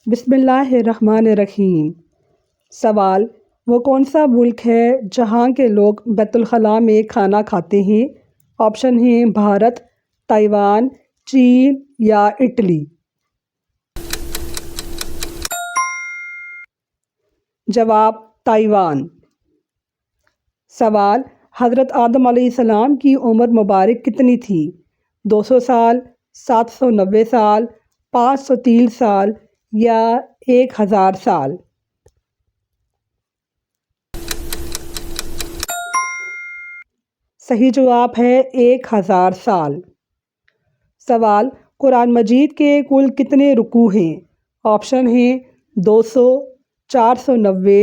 بسم اللہ الرحمن الرحیم۔ سوال: وہ کون سا ملک ہے جہاں کے لوگ بیت الخلاء میں کھانا کھاتے ہیں؟ آپشن ہیں بھارت، تائیوان، چین یا اٹلی۔ جواب: تائیوان۔ سوال: حضرت آدم علیہ السلام کی عمر مبارک کتنی تھی؟ 200 سال، 790 سال، 503 سال یا 1000 سال؟ صحیح جواب ہے 1000 سال۔ سوال: قرآن مجید کے کل کتنے رکوع ہیں؟ آپشن ہیں 200، 490،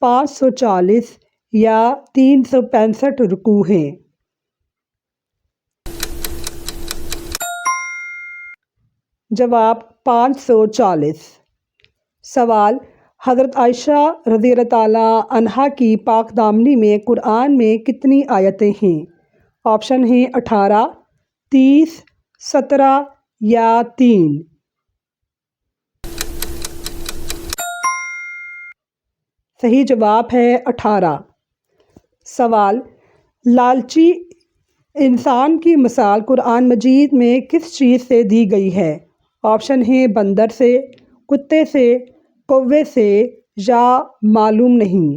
540 یا 365 رکوع ہیں۔ جواب: 540۔ سوال: حضرت عائشہ رضی اللہ تعالیٰ عنہا کی پاک دامنی میں قرآن میں کتنی آیتیں ہیں؟ آپشن ہیں 18، 30، 17 یا 3۔ صحیح جواب ہے 18۔ سوال: لالچی انسان کی مثال قرآن مجید میں کس چیز سے دی گئی ہے؟ آپشن ہیں بندر سے، کتے سے، کوے سے یا معلوم نہیں۔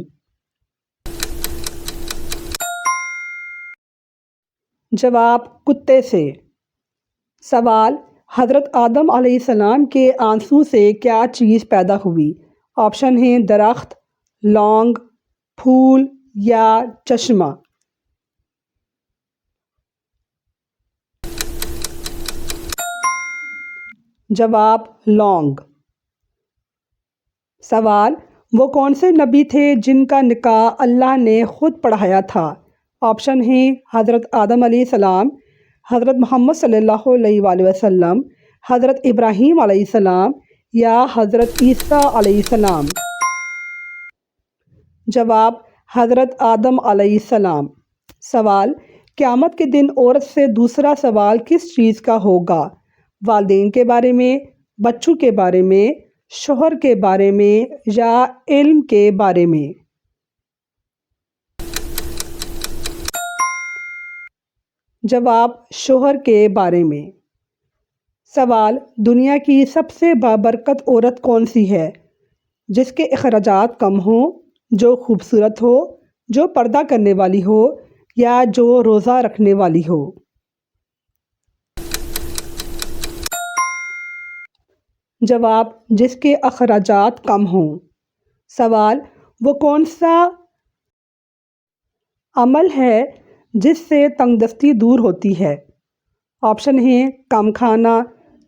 جواب: کتے سے۔ سوال: حضرت آدم علیہ السلام کے آنسو سے کیا چیز پیدا ہوئی؟ آپشن ہیں درخت، لونگ، پھول یا چشمہ۔ جواب: لونگ۔ سوال: وہ کون سے نبی تھے جن کا نکاح اللہ نے خود پڑھایا تھا؟ آپشن ہیں حضرت آدم علیہ السلام، حضرت محمد صلی اللہ علیہ وآلہ وسلم، حضرت ابراہیم علیہ السلام یا حضرت عیسیٰ علیہ السلام۔ جواب: حضرت آدم علیہ السلام۔ سوال: قیامت کے دن عورت سے دوسرا سوال کس چیز کا ہوگا؟ والدین کے بارے میں، بچوں کے بارے میں، شوہر کے بارے میں یا علم کے بارے میں؟ جواب: شوہر کے بارے میں۔ سوال: دنیا کی سب سے بابرکت عورت کون سی ہے؟ جس کے اخراجات کم ہوں، جو خوبصورت ہو، جو پردہ کرنے والی ہو یا جو روزہ رکھنے والی ہو؟ جواب: جس کے اخراجات کم ہوں۔ سوال: وہ کون سا عمل ہے جس سے تنگ دستی دور ہوتی ہے؟ آپشن ہیں کم کھانا،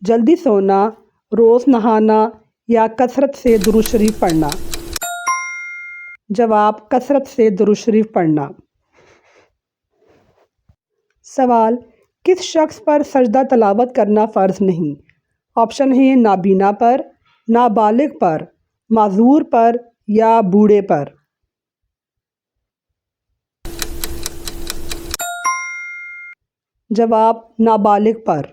جلدی سونا، روز نہانا یا کثرت سے درود شریف پڑھنا۔ جواب: کثرت سے درود شریف پڑھنا۔ سوال: کس شخص پر سجدہ تلاوت کرنا فرض نہیں؟ آپشن ہیں نابینا پر، نابالغ پر، معذور پر یا بوڑھے پر۔ جواب: نابالغ پر۔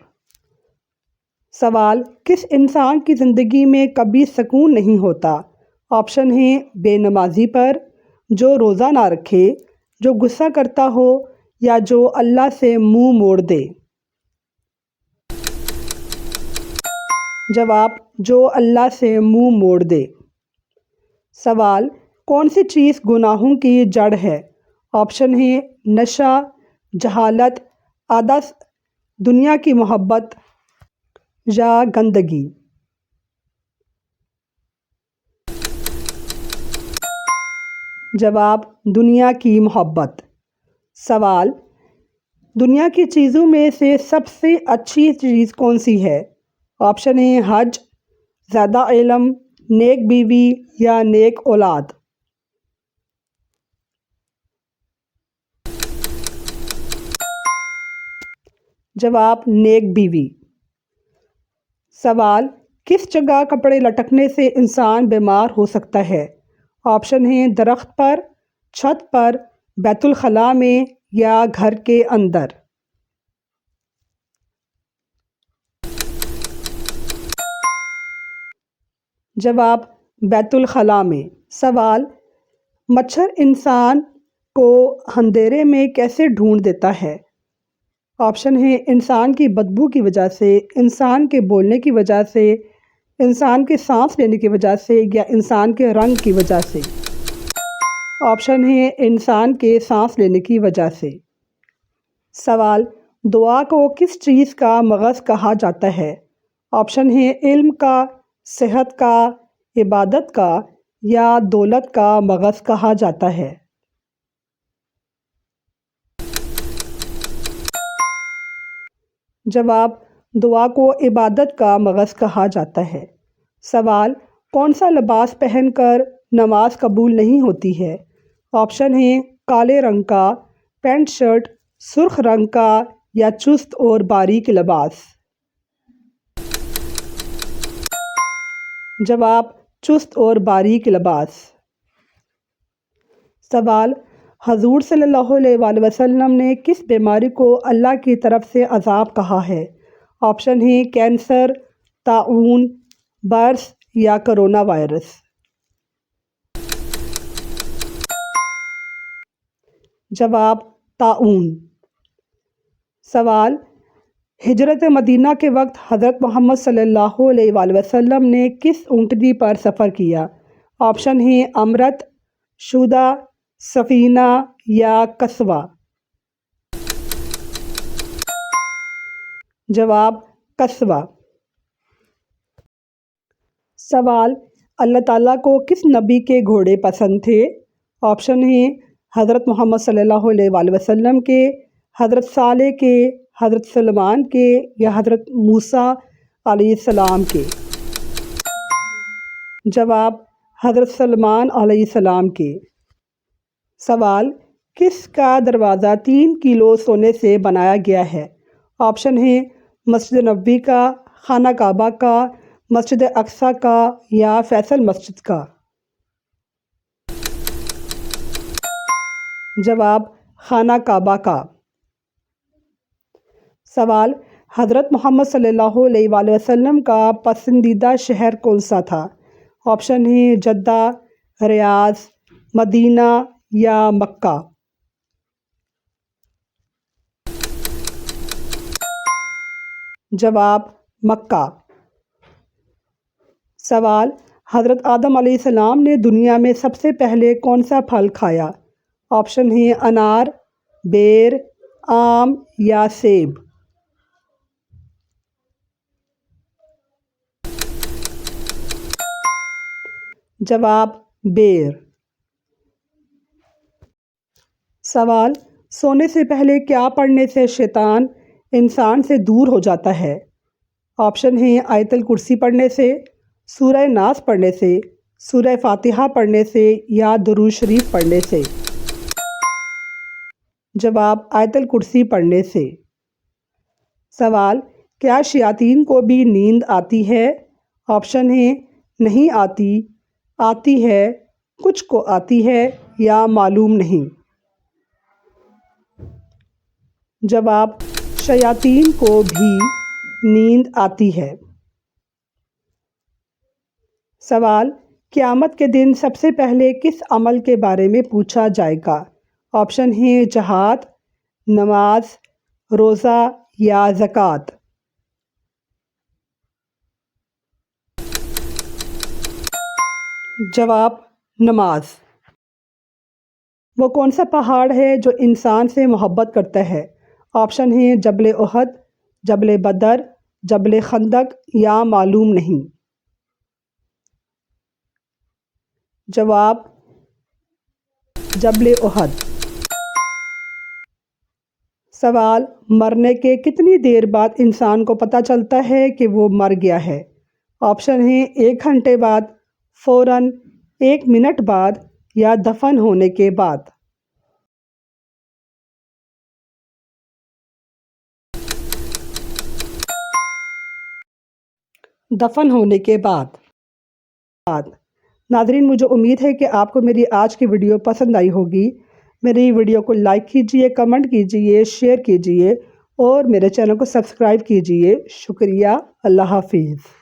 سوال: کس انسان کی زندگی میں کبھی سکون نہیں ہوتا؟ آپشن ہیں بے نمازی پر، جو روزہ نہ رکھے، جو غصہ کرتا ہو یا جو اللہ سے منہ موڑ دے۔ جواب: جو اللہ سے منہ موڑ دے۔ سوال: کون سی چیز گناہوں کی جڑ ہے؟ آپشن ہیں نشہ، جہالت، عادت، دنیا کی محبت یا گندگی۔ جواب: دنیا کی محبت۔ سوال: دنیا کی چیزوں میں سے سب سے اچھی چیز کون سی ہے؟ آپشن ہیں حج، زیادہ علم، نیک بیوی یا نیک اولاد۔ جواب: نیک بیوی۔ سوال: کس جگہ کپڑے لٹکنے سے انسان بیمار ہو سکتا ہے؟ آپشن ہیں درخت پر، چھت پر، بیت الخلاء میں یا گھر کے اندر۔ جواب بیت الخلاء میں۔ سوال مچھر انسان کو اندھیرے میں کیسے ڈھونڈ دیتا ہے؟ آپشن ہے انسان کی بدبو کی وجہ سے، انسان کے بولنے کی وجہ سے، انسان کے سانس لینے کی وجہ سے یا انسان کے رنگ کی وجہ سے۔ آپشن ہے انسان کے سانس لینے کی وجہ سے۔ سوال دعا کو کس چیز کا مغز کہا جاتا ہے؟ آپشن ہے علم کا، صحت کا، عبادت کا یا دولت کا مغز کہا جاتا ہے۔ جواب دعا کو عبادت کا مغز کہا جاتا ہے۔ سوال کون سا لباس پہن کر نماز قبول نہیں ہوتی ہے؟ آپشن ہے کالے رنگ کا، پینٹ شرٹ، سرخ رنگ کا یا چست اور باریک لباس۔ جواب چست اور باریک لباس۔ سوال حضور صلی اللہ علیہ وآلہ وسلم نے کس بیماری کو اللہ کی طرف سے عذاب کہا ہے؟ آپشن ہے کینسر، طاعون، برس یا کرونا وائرس۔ جواب طاعون۔ سوال ہجرت مدینہ کے وقت حضرت محمد صلی اللہ علیہ وآلہ وسلم نے کس اونٹنی پر سفر کیا؟ آپشن ہے امرت، شودا، سفینہ یا قصوہ۔ جواب قصوہ۔ سوال اللہ تعالیٰ کو کس نبی کے گھوڑے پسند تھے؟ آپشن ہے حضرت محمد صلی اللہ علیہ وآلہ وسلم کے، حضرت صالح کے، حضرت سلیمان کے یا حضرت موسیٰ علیہ السلام کے۔ جواب حضرت سلیمان علیہ السلام کے۔ سوال کس کا دروازہ 3 کلو سونے سے بنایا گیا ہے؟ آپشن ہے مسجد نبوی کا، خانہ کعبہ کا، مسجد اقصیٰ کا یا فیصل مسجد کا۔ جواب خانہ کعبہ کا۔ سوال حضرت محمد صلی اللہ علیہ وآلہ وسلم کا پسندیدہ شہر کون سا تھا؟ آپشن ہے جدہ، ریاض، مدینہ یا مکہ۔ جواب مکہ۔ سوال حضرت آدم علیہ السلام نے دنیا میں سب سے پہلے کون سا پھل کھایا؟ آپشن ہے انار، بیر، آم یا سیب۔ جواب بیر۔ سوال سونے سے پہلے کیا پڑھنے سے شیطان انسان سے دور ہو جاتا ہے؟ آپشن ہے آیت الکرسی پڑھنے سے، سورہ ناس پڑھنے سے، سورہ فاتحہ پڑھنے سے یا درود شریف پڑھنے سے۔ جواب آیت الکرسی پڑھنے سے۔ سوال کیا شیاطین کو بھی نیند آتی ہے؟ آپشن ہے نہیں آتی، آتی ہے، کچھ کو آتی ہے یا معلوم نہیں۔ جواب شیاطین کو بھی نیند آتی ہے۔ سوال قیامت کے دن سب سے پہلے کس عمل کے بارے میں پوچھا جائے گا؟ آپشن ہے جہاد، نماز، روزہ یا زکوٰۃ۔ جواب نماز۔ وہ کون سا پہاڑ ہے جو انسان سے محبت کرتا ہے؟ آپشن ہے جبل احد، جبل بدر، جبل خندق یا معلوم نہیں۔ جواب جبل احد۔ سوال مرنے کے کتنی دیر بعد انسان کو پتہ چلتا ہے کہ وہ مر گیا ہے؟ آپشن ہے 1 گھنٹے بعد، فوراً، 1 منٹ بعد یا دفن ہونے کے بعد۔ دفن ہونے کے بعد۔ ناظرین مجھے امید ہے کہ آپ کو میری آج کی ویڈیو پسند آئی ہوگی۔ میری ویڈیو کو لائک کیجئے، کمنٹ کیجئے، شیئر کیجئے اور میرے چینل کو سبسکرائب کیجئے۔ شکریہ۔ اللہ حافظ۔